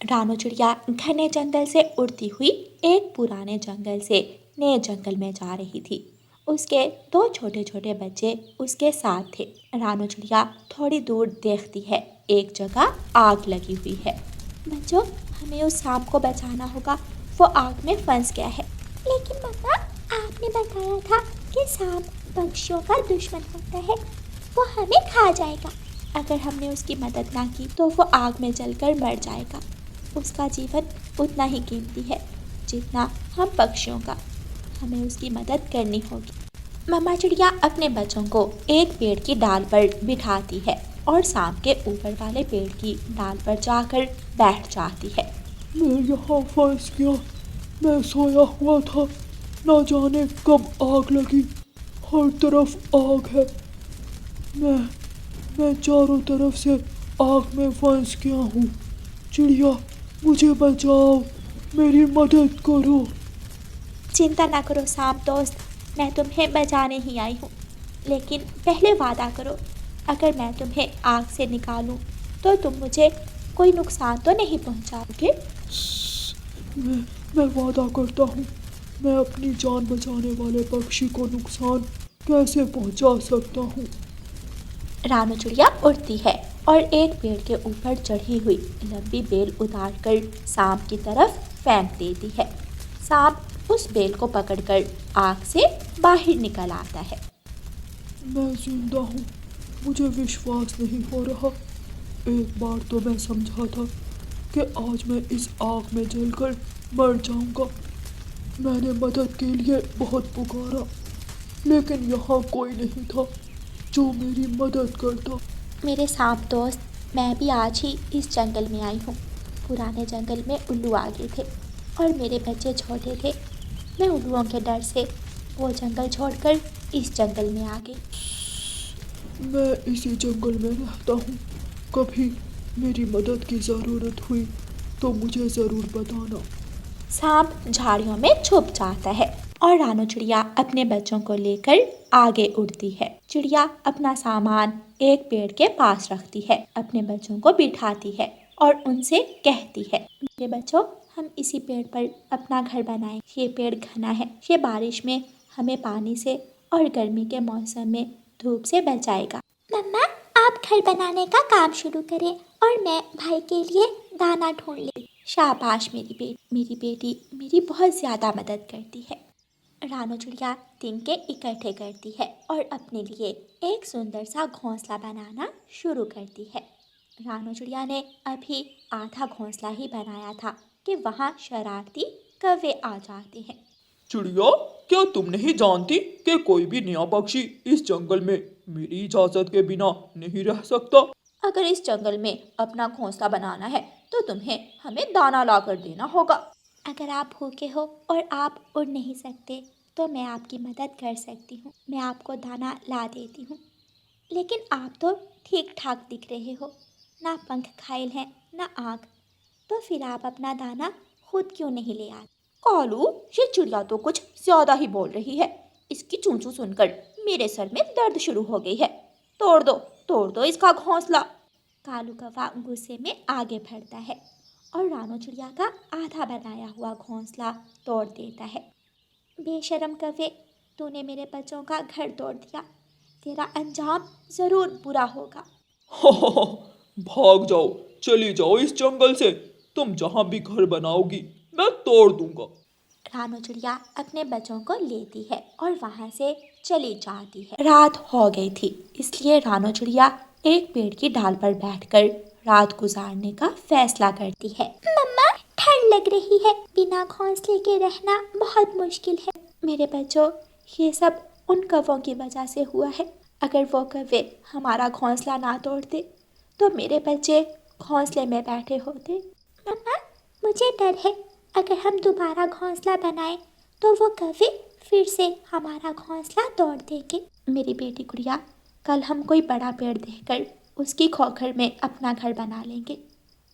रानू चिड़िया घने जंगल से उड़ती हुई एक पुराने जंगल से नए जंगल में जा रही थी। उसके दो छोटे छोटे बच्चे उसके साथ थे। रानू चिड़िया थोड़ी दूर देखती है, एक जगह आग लगी हुई है। बच्चों, हमें उस सांप को बचाना होगा, वो आग में फंस गया है। लेकिन मम्मा, आपने बताया था कि सांप पक्षियों का दुश्मन होता है, वो हमें खा जाएगा। अगर हमने उसकी मदद ना की तो वो आग में जलकर मर जाएगा। उसका जीवन उतना ही कीमती है जितना हम पक्षियों का। हमें उसकी मदद करनी होगी। मम्मा चिड़िया अपने बच्चों को एक पेड़ की डाल पर बिठाती है और सांप के ऊपर वाले पेड़ की डाल पर जाकर बैठ जाती है। मैं यहाँ फंस गया। मैं सोया हुआ था, ना जाने कब आग लगी। हर तरफ आग है। मैं चारों तरफ से आग में फंस गया हूँ। चिड़िया, मुझे बचाओ, मेरी मदद करो। चिंता ना करो सांप दोस्त, मैं तुम्हें बचाने ही आई हूँ। लेकिन पहले वादा करो, अगर मैं तुम्हें आग से निकालूं तो तुम मुझे कोई नुकसान तो नहीं पहुँचाओगे? मैं वादा करता हूँ, मैं अपनी जान बचाने वाले पक्षी को नुकसान कैसे पहुँचा सकता हूँ। रानू चिड़िया उड़ती है और एक पेड़ के ऊपर चढ़ी हुई लंबी बेल उतारकर सांप की तरफ फेंक देती है। सांप उस बेल को पकड़कर आग से बाहर निकल आता है। मैं जिंदा हूँ, मुझे विश्वास नहीं हो रहा। एक बार तो मैं समझा था कि आज मैं इस आग में जलकर मर जाऊंगा। मैंने मदद के लिए बहुत पुकारा, लेकिन यहाँ कोई नहीं था जो मेरी मदद करता। मेरे सांप दोस्त, मैं भी आज ही इस जंगल में आई हूँ। पुराने जंगल में उल्लू आ गए थे और मेरे बच्चे छोटे थे। मैं उल्लुओं के डर से वो जंगल छोड़कर इस जंगल में आ गई। मैं इसी जंगल में रहता हूँ। कभी मेरी मदद की ज़रूरत हुई तो मुझे ज़रूर बताना। सांप झाड़ियों में छुप जाता है और रानू चिड़िया अपने बच्चों को लेकर आगे उड़ती है। चिड़िया अपना सामान एक पेड़ के पास रखती है, अपने बच्चों को बिठाती है और उनसे कहती है, मेरे बच्चों, हम इसी पेड़ पर अपना घर बनाएं। ये पेड़ घना है, ये बारिश में हमें पानी से और गर्मी के मौसम में धूप से बचाएगा। मम्मा, आप घर बनाने का काम शुरू करें और मैं भाई के लिए दाना ढूंढ ले। शाबाश मेरी बेटी मेरी बहुत ज़्यादा मदद करती है। रानू चिड़िया तिनके इकट्ठे करती है और अपने लिए एक सुंदर सा घोंसला बनाना शुरू करती है। रानू चिड़िया ने अभी आधा घोंसला ही बनाया था कि वहाँ शरारती कौवे आ जाते हैं। चिड़िया, क्या तुम नहीं जानती कि कोई भी नया पक्षी इस जंगल में मेरी इजाजत के बिना नहीं रह सकता? अगर इस जंगल में अपना घोंसला बनाना है तो तुम्हें हमें दाना ला कर देना होगा। अगर आप भूखे हो और आप उड़ नहीं सकते तो मैं आपकी मदद कर सकती हूँ। मैं आपको दाना ला देती हूँ। लेकिन आप तो ठीक ठाक दिख रहे हो, ना पंख घायल हैं ना आँख, तो फिर आप अपना दाना खुद क्यों नहीं ले आते? कालू, ये चिड़िया तो कुछ ज्यादा ही बोल रही है। इसकी चूंचू सुनकर मेरे सर में दर्द शुरू हो गई है। तोड़ दो इसका घोंसला। कालू कौवा गुस्से में आगे बढ़ता है और रानू चिड़िया का आधा बनाया हुआ घोंसला तोड़ देता है। बेशरम कौवे, तूने मेरे बच्चों का घर तोड़ दिया, तेरा अंजाम ज़रूर बुरा होगा। भाग जाओ, चली जाओ इस जंगल से। तुम जहाँ भी घर बनाओगी मैं तोड़ दूंगा। रानू चिड़िया अपने बच्चों को लेती है और वहाँ से चली जाती है। रात हो गई थी, इसलिए रानू चिड़िया एक पेड़ की डाल पर बैठकर रात गुजारने का फैसला करती है। मम्मा, ठंड लग रही है, बिना घोंसले के रहना बहुत मुश्किल है। मेरे बच्चों, ये सब उन कौवों की वजह से हुआ है। अगर वो कौवे हमारा घोंसला ना तोड़ते तो मेरे बच्चे घोंसले में बैठे होते। मम्मा, मुझे डर है, अगर हम दोबारा घोंसला बनाएं तो वो कौवे फिर से हमारा घोंसला तोड़ देंगे। मेरी बेटी गुड़िया, कल हम कोई बड़ा पेड़ देखकर उसकी खोखर में अपना घर बना लेंगे।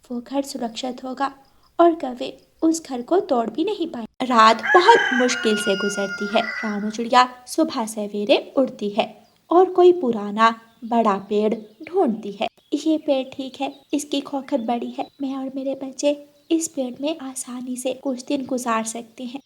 वो घर सुरक्षित होगा और कौवे उस घर को तोड़ भी नहीं पाए। रात बहुत मुश्किल से गुजरती है। रानू चिड़िया सुबह सवेरे उड़ती है और कोई पुराना बड़ा पेड़ ढूंढती है। ये पेड़ ठीक है, इसकी खोखर बड़ी है, मैं और मेरे बच्चे इस पेड़ में आसानी से कुछ दिन गुजार सकते हैं।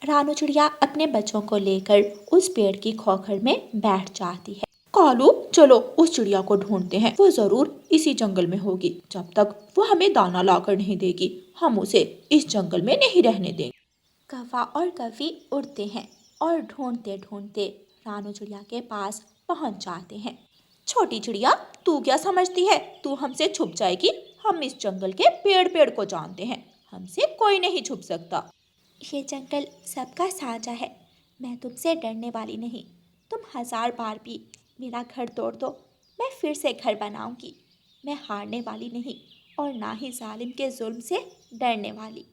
रानू चिड़िया अपने बच्चों को लेकर उस पेड़ की खोखर में बैठ जाती है। कालू, चलो उस चिड़िया को ढूंढते हैं, वो जरूर इसी जंगल में होगी। जब तक वो हमें दाना लाकर नहीं देगी, हम उसे इस जंगल में नहीं रहने देंगे। कौवा और कौवी उड़ते हैं और ढूंढते ढूंढते रानू चिड़िया के पास पहुंच जाते हैं। छोटी चिड़िया, तू क्या समझती है, तू हमसे छुप जाएगी? हम इस जंगल के पेड़ पेड़ को जानते हैं, हमसे कोई नहीं छुप सकता। ये जंगल सबका साझा है, मैं तुमसे डरने वाली नहीं। तुम 1000 बार भी मेरा घर तोड़ दो, मैं फिर से घर बनाऊंगी। मैं हारने वाली नहीं और ना ही जालिम के जुल्म से डरने वाली।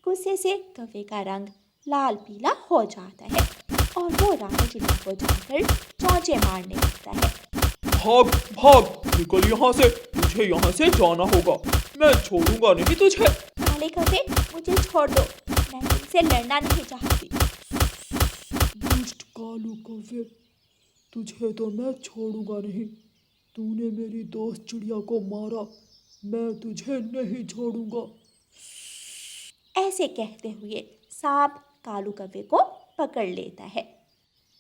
गुस्से से कौवे का रंग लाल पीला हो जाता है और वो रानू चिड़िया को जानकर चौंचे मारने लगता है। भाग भाग, निकल यहाँ से, तुझे यहाँ से जाना होगा, मैं छोड़ूंगा नहीं तुझे। काले कौवे, मुझे छोड़ दो, मैं तुमसे लड़ना नहीं चाहती। दुष्ट कालू कौवे, तुझे तो मैं छोड़ूंगा नहीं। तूने मेरी दोस्त चिड़िया को मारा, मैं तुझे नहीं छोड़ूंगा। ऐसे कहते हुए सांप कालू कौवे को पकड़ लेता है।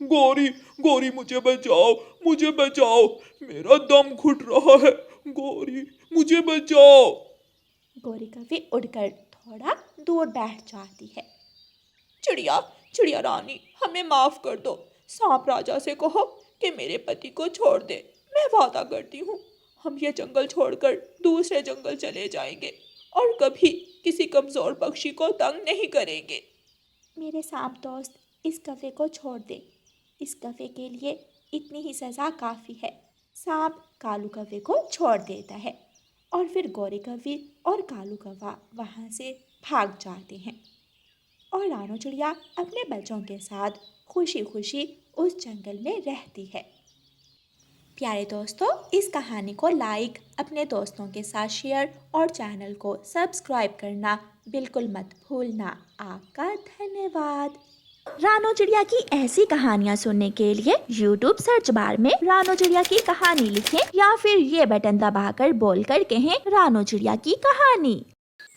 गौरी गौरी, मुझे बचाओ, मुझे बचाओ, मेरा दम घुट रहा है। गौरी, मुझे बचाओ। गौरी कौवे उड़कर थोड़ा दूर बैठ जाती है। चिड़िया चिड़िया रानी, हमें माफ कर दो। सांप राजा से कहो कि मेरे पति को छोड़ दे। मैं वादा करती हूँ, हम ये जंगल छोड़कर दूसरे जंगल चले जाएंगे और कभी किसी कमजोर पक्षी को तंग नहीं करेंगे। मेरे सांप दोस्त, इस कौवे को छोड़ दे। इस कौवे के लिए इतनी ही सज़ा काफ़ी है। सांप कालू कौवे को छोड़ देता है और फिर गौरी कौवी और कालू कौवा वहाँ से भाग जाते हैं और रानू चिड़िया अपने बच्चों के साथ खुशी खुशी उस जंगल में रहती है। प्यारे दोस्तों, इस कहानी को लाइक, अपने दोस्तों के साथ शेयर और चैनल को सब्सक्राइब करना बिल्कुल मत भूलना। आपका धन्यवाद। रानू चिड़िया की ऐसी कहानियाँ सुनने के लिए YouTube सर्च बार में रानू चिड़िया की कहानी लिखें या फिर ये बटन दबाकर बोलकर कहें रानू चिड़िया की कहानी।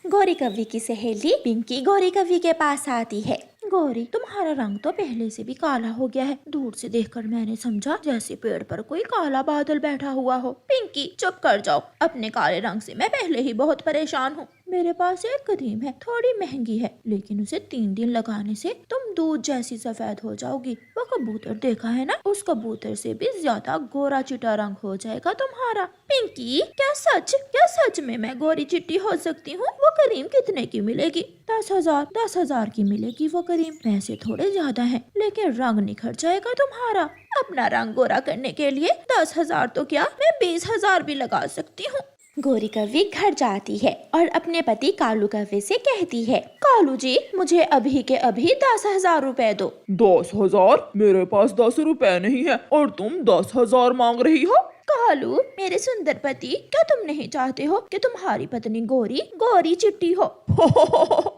गौरी कौवी की सहेली पिंकी गौरी कौवी के पास आती है। गौरी, तुम्हारा रंग तो पहले से भी काला हो गया है। दूर से देखकर मैंने समझा जैसे पेड़ पर कोई काला बादल बैठा हुआ हो। पिंकी, चुप कर जाओ, अपने काले रंग से मैं पहले ही बहुत परेशान हूँ। मेरे पास एक क्रीम है, थोड़ी महंगी है, लेकिन उसे 3 दिन लगाने से तुम दूध जैसी सफेद हो जाओगी। वो कबूतर देखा है ना, उस कबूतर से भी ज्यादा गोरा चिट्टा रंग हो जाएगा तुम्हारा। पिंकी, क्या सच में मैं गोरी चिट्टी हो सकती हूँ? वो क्रीम कितने की मिलेगी? 10,000 की मिलेगी वो क्रीम। पैसे थोड़े ज्यादा हैं, लेकिन रंग निखर जाएगा तुम्हारा। अपना रंग गोरा करने के लिए 10,000 तो क्या, मैं 20,000 भी लगा सकती हूँ। गौरी कौवी घर जाती है और अपने पति कालू कौवे से कहती है, कालू जी, मुझे अभी के अभी 10,000 रुपए दो। 10,000? मेरे पास 10 रुपए नहीं है और तुम 10,000 मांग रही हो? कालू, मेरे सुंदर पति, क्या तुम नहीं चाहते हो कि तुम्हारी पत्नी गोरी चिट्टी हो?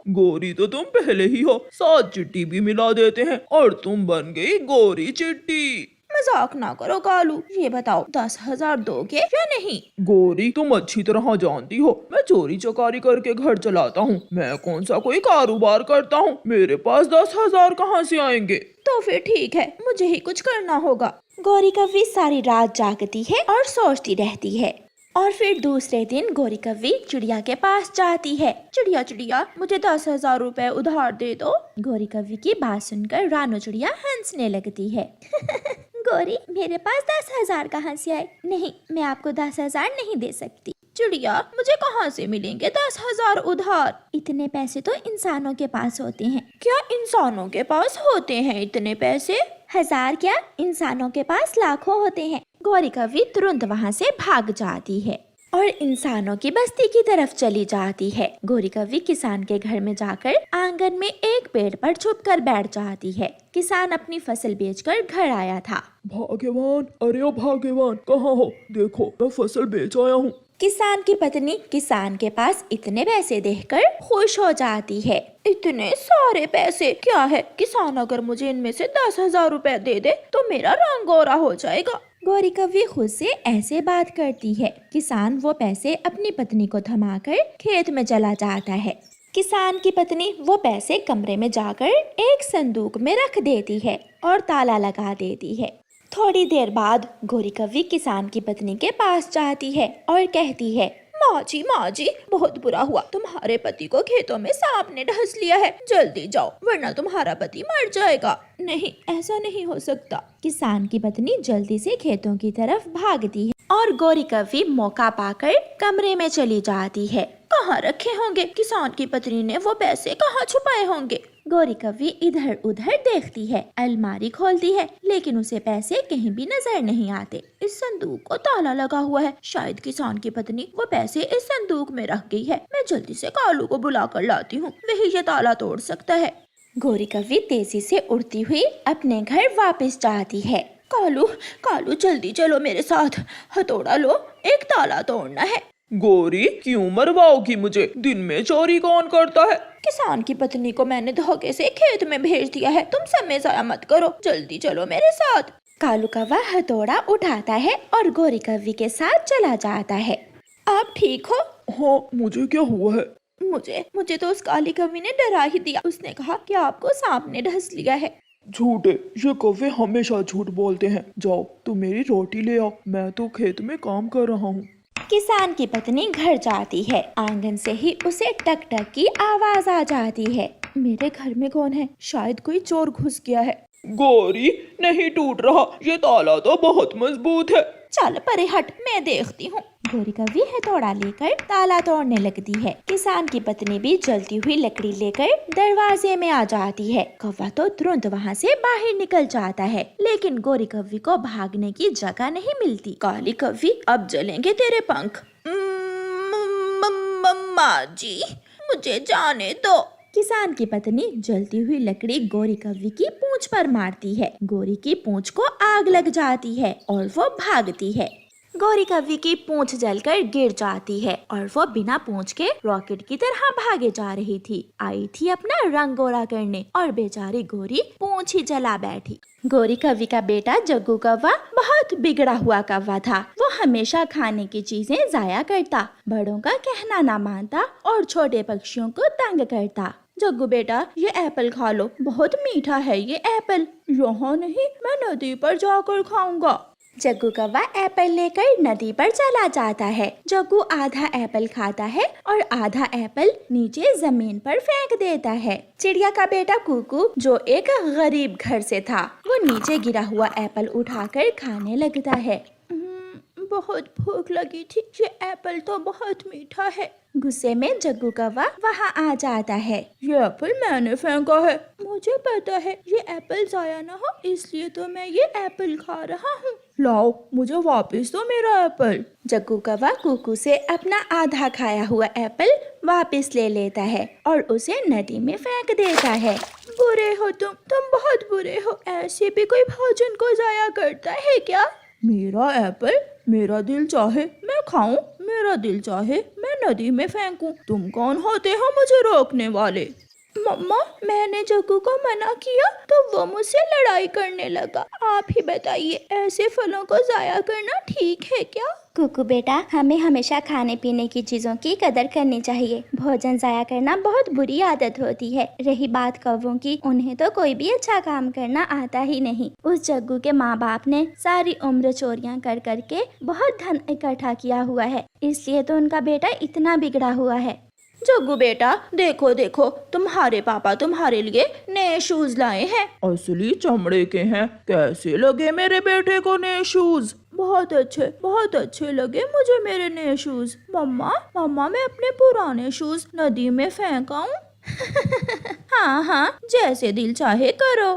गोरी तो तुम पहले ही हो, 7 चिट्टी भी मिला देते हैं और तुम बन गई गोरी चिट्टी। मजाक ना करो कालू, ये बताओ 10,000 दोगे या नहीं? गोरी, तुम अच्छी तरह जानती हो मैं चोरी चकारी करके घर चलाता हूँ। मैं कौन सा कोई कारोबार करता हूँ, मेरे पास 10,000 कहाँ से आएंगे? तो फिर ठीक है, मुझे ही कुछ करना होगा। गौरी कौवी सारी रात जागती है और सोचती रहती है और फिर दूसरे दिन गौरी कौवी चिड़िया के पास जाती है। चिड़िया, मुझे 10,000 रुपए उधार दे दो। गौरी कौवी की बात सुनकर रानू चिड़िया हंसने लगती है। गौरी, मेरे पास 10,000 कहाँ से आए? नहीं, मैं आपको 10,000 नहीं दे सकती। चिड़िया, मुझे कहाँ से मिलेंगे 10,000 उधार? इतने पैसे तो इंसानों के पास होते हैं। क्या इंसानों के पास होते हैं इतने पैसे? 1000 क्या, इंसानों के पास लाखों होते हैं। गौरी कौवी तुरंत वहाँ से भाग जाती है और इंसानों की बस्ती की तरफ चली जाती है। गौरी कौवी किसान के घर में जाकर आंगन में एक पेड़ पर छुपकर बैठ जाती है। किसान अपनी फसल बेचकर घर आया था। भाग्यवान, अरे ओ भाग्यवान, कहाँ हो? देखो, मैं फसल बेच आया हूँ। किसान की पत्नी किसान के पास इतने पैसे देखकर खुश हो जाती है। इतने सारे पैसे? क्या है, किसान अगर मुझे इनमें से 10,000 रुपए दे दे तो मेरा रंग गोरा हो जाएगा। गौरी कव्वी खुद से ऐसे बात करती है। किसान वो पैसे अपनी पत्नी को थमाकर खेत में चला जाता है। किसान की पत्नी वो पैसे कमरे में जाकर एक संदूक में रख देती है और ताला लगा देती है। थोड़ी देर बाद गौरी कव्वी किसान की पत्नी के पास जाती है और कहती है, माँ जी बहुत बुरा हुआ, तुम्हारे पति को खेतों में सांप ने डस लिया है, जल्दी जाओ वरना तुम्हारा पति मर जाएगा। नहीं, ऐसा नहीं हो सकता। किसान की पत्नी जल्दी से खेतों की तरफ भागती है और गौरी कव्वी मौका पाकर कमरे में चली जाती है। कहाँ रखे होंगे? किसान की पत्नी ने वो पैसे कहाँ छुपाए होंगे? गौरी कव्वी इधर उधर देखती है, अलमारी खोलती है, लेकिन उसे पैसे कहीं भी नजर नहीं आते। इस संदूक को ताला लगा हुआ है, शायद किसान की पत्नी वो पैसे इस संदूक में रख गई है। मैं जल्दी से कालू को बुला कर लाती हूँ, वही ये ताला तोड़ सकता है। गौरी कव्वी तेजी से उड़ती हुई अपने घर वापस जाती है। कालू जल्दी चलो मेरे साथ, हथौड़ा लो, एक ताला तोड़ना है। गौरी क्यों मरवाओगी मुझे? दिन में चोरी कौन करता है? किसान की पत्नी को मैंने धोखे से खेत में भेज दिया है, तुम समय जाया मत करो, जल्दी चलो मेरे साथ। कालू कौवा हथौड़ा उठाता है और गौरी कव्वी के साथ चला जाता है। आप ठीक हो? हाँ, मुझे क्या हुआ है? मुझे तो उस काली कव्वी ने डरा ही दिया। उसने कहा कि आपको सांप ने डस लिया है। झूठे, ये कौवे हमेशा झूठ बोलते हैं। जाओ तुम मेरी रोटी ले आओ, मैं तो खेत में काम कर रहा हूँ। किसान की पत्नी घर जाती है। आंगन से ही उसे टक टक की आवाज आ जाती है। मेरे घर में कौन है? शायद कोई चोर घुस गया है। गौरी नहीं टूट रहा, ये ताला तो बहुत मजबूत है। चल परे हट, मैं देखती हूँ। गौरी कव्वी हथौड़ा लेकर ताला तोड़ने लगती है। किसान की पत्नी भी जलती हुई लकड़ी लेकर दरवाजे में आ जाती है। कौवा तो तुरंत वहाँ से बाहर निकल जाता है, लेकिन गौरी कव्वी को भागने की जगह नहीं मिलती। काली कव्वी, अब जलेंगे तेरे पंख। माँ जी, मुझे जाने दो। किसान की पत्नी जलती हुई लकड़ी गौरी कव्वी की पूंछ पर मारती है। गौरी की पूंछ को आग लग जाती है और वो भागती है। गौरी कव्वी की पूंछ जलकर गिर जाती है और वो बिना पूंछ के रॉकेट की तरह भागे जा रही थी। आई थी अपना रंग गोरा करने और बेचारी गौरी पूंछ ही जला बैठी। गौरी कव्वी का बेटा जग्गू कौवा बहुत बिगड़ा हुआ कौवा था। वो हमेशा खाने की चीजें जाया करता, बड़ों का कहना ना मानता और छोटे पक्षियों को तंग करता। जग्गू बेटा, ये एप्पल खा लो, बहुत मीठा है ये एप्पल। यहाँ नहीं, मैं नदी पर जाकर खाऊंगा। जग्गू कौवा एप्पल लेकर नदी पर चला जाता है। जग्गू आधा एप्पल खाता है और आधा एप्पल नीचे जमीन पर फेंक देता है। चिड़िया का बेटा कुकू, जो एक गरीब घर से था, वो नीचे गिरा हुआ एप्पल उठाकर खाने लगता है। बहुत भूख लगी थी, ये एप्पल तो बहुत मीठा है। गुस्से में जग्गू कौवा वहाँ आ जाता है। ये एप्पल मैंने फेंका है। मुझे पता है, ये एप्पल जाया ना हो, इसलिए तो मैं ये एप्पल खा रहा हूँ। लाओ, मुझे वापस दो मेरा एप्पल। जग्गू कौवा कुकू से अपना आधा खाया हुआ एप्पल वापस ले लेता है और उसे नदी में फेंक देता है। बुरे हो तुम बहुत बुरे हो। ऐसे भी कोई भोजन को जाया करता है क्या? मेरा एप्पल, मेरा दिल चाहे मैं खाऊं, मेरा दिल चाहे मैं नदी में फेंकूं। तुम कौन होते हो मुझे रोकने वाले? मम्मा, मैंने जग्गू को मना किया तो वो मुझसे लड़ाई करने लगा। आप ही बताइए, ऐसे फलों को जाया करना ठीक है क्या? कुकू बेटा, हमें हमेशा खाने पीने की चीज़ों की कदर करनी चाहिए। भोजन जाया करना बहुत बुरी आदत होती है। रही बात कौवों की, उन्हें तो कोई भी अच्छा काम करना आता ही नहीं। उस जग्गू के माँ बाप ने सारी उम्र चोरियां कर करके बहुत धन इकट्ठा किया हुआ है, इसलिए तो उनका बेटा इतना बिगड़ा हुआ है। जग्गू बेटा, देखो देखो, तुम्हारे पापा तुम्हारे लिए नए शूज लाए हैं। असली चमड़े के हैं। कैसे लगे मेरे बेटे को नए शूज? बहुत अच्छे लगे मुझे मेरे नए शूज। मम्मा, मैं अपने पुराने शूज नदी में फेंक आऊं? हाँ, जैसे दिल चाहे करो।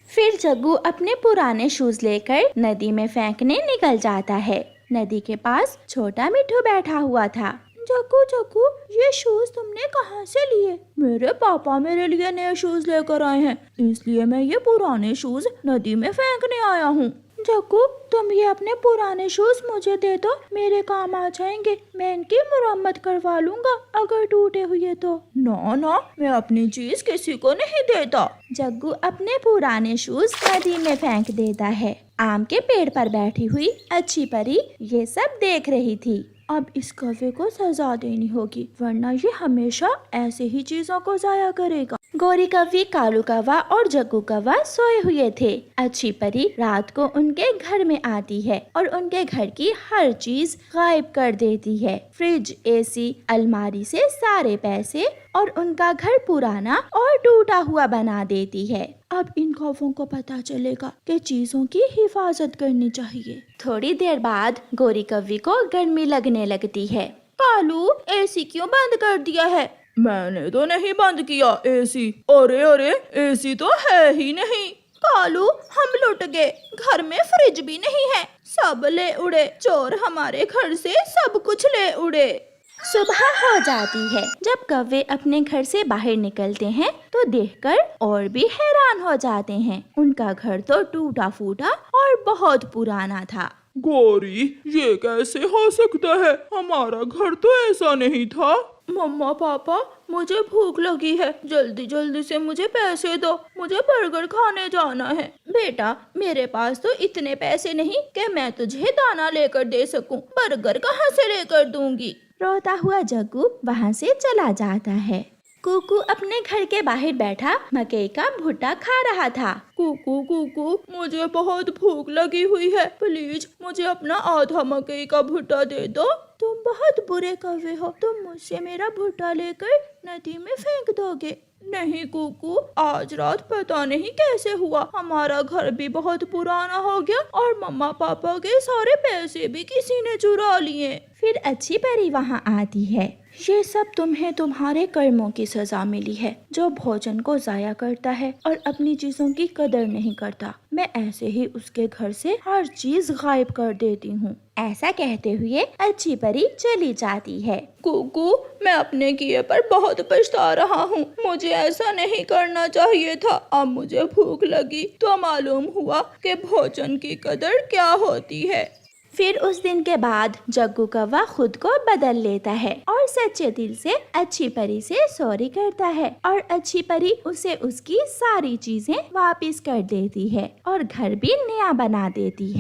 फिर जग्गू अपने पुराने शूज लेकर नदी में फेंकने निकल जाता है। नदी के पास छोटा मिट्ठू बैठा हुआ था। जग्गू, ये शूज तुमने कहाँ से लिए? मेरे पापा मेरे लिए नए शूज लेकर आए हैं, इसलिए मैं ये पुराने शूज नदी में फेंकने आया हूँ। जग्गू, तुम ये अपने पुराने शूज मुझे दे दो, मेरे काम आ जाएंगे। मैं इनकी मुरम्मत करवा लूंगा अगर टूटे हुए तो। ना ना, मैं अपनी चीज किसी को नहीं देता। जग्गू अपने पुराने शूज नदी में फेंक देता है। आम के पेड़ पर बैठी हुई अच्छी परी ये सब देख रही थी। अब इस कौवे को सजा देनी होगी, वरना ये हमेशा ऐसे ही चीजों को जाया करेगा। गोरी कौवी, कालू कौवा और जग्गू कौवा सोए हुए थे। अच्छी परी रात को उनके घर में आती है और उनके घर की हर चीज गायब कर देती है। फ्रिज, एसी, अलमारी से सारे पैसे और उनका घर पुराना और टूटा हुआ बना देती है। अब इन कौवों को पता चलेगा कि चीजों की हिफाजत करनी चाहिए। थोड़ी देर बाद गोरी कौवी को गर्मी लगने लगती है। कालू, एसी क्यों बंद कर दिया है? मैंने तो नहीं बंद किया एसी। अरे अरे, एसी तो है ही नहीं। कालू, हम लुट गए, घर में फ्रिज भी नहीं है, सब ले उड़े, चोर हमारे घर से सब कुछ ले उड़े। सुबह हो जाती है। जब कौवे अपने घर से बाहर निकलते हैं तो देखकर और भी हैरान हो जाते हैं। उनका घर तो टूटा फूटा और बहुत पुराना था। गौरी, ये कैसे हो सकता है? हमारा घर तो ऐसा नहीं था। मम्मा पापा, मुझे भूख लगी है, जल्दी जल्दी से मुझे पैसे दो, मुझे बर्गर खाने जाना है। बेटा, मेरे पास तो इतने पैसे नहीं कि मैं तुझे दाना लेकर दे सकूं, बर्गर कहाँ से लेकर दूंगी। रोता हुआ जग्गू वहाँ से चला जाता है। कुकू अपने घर के बाहर बैठा मकई का भुट्टा खा रहा था। कुकू कुकू, मुझे बहुत भूख लगी हुई है, प्लीज मुझे अपना आधा मकई का भुट्टा दे दो। तुम बहुत बुरे कौवे हो, तुम मुझसे मेरा भुट्टा लेकर नदी में फेंक दोगे। नहीं कुकू, आज रात पता नहीं कैसे हुआ, हमारा घर भी बहुत पुराना हो गया और मम्मा पापा के सारे पैसे भी किसी ने चुरा लिए। फिर अच्छी परी वहाँ आती है। ये सब तुम्हें तुम्हारे कर्मों की सजा मिली है। जो भोजन को जाया करता है और अपनी चीजों की कदर नहीं करता, मैं ऐसे ही उसके घर से हर चीज गायब कर देती हूँ। ऐसा कहते हुए अच्छी परी चली जाती है। कुकू, मैं अपने किए पर बहुत पछता रहा हूँ, मुझे ऐसा नहीं करना चाहिए था। अब मुझे भूख लगी तो मालूम हुआ कि भोजन की कदर क्या होती है। फिर उस दिन के बाद जग्गू कौवा खुद को बदल लेता है और सच्चे दिल से अच्छी परी से सॉरी करता है और अच्छी परी उसे उसकी सारी चीजें वापस कर देती है और घर भी नया बना देती है।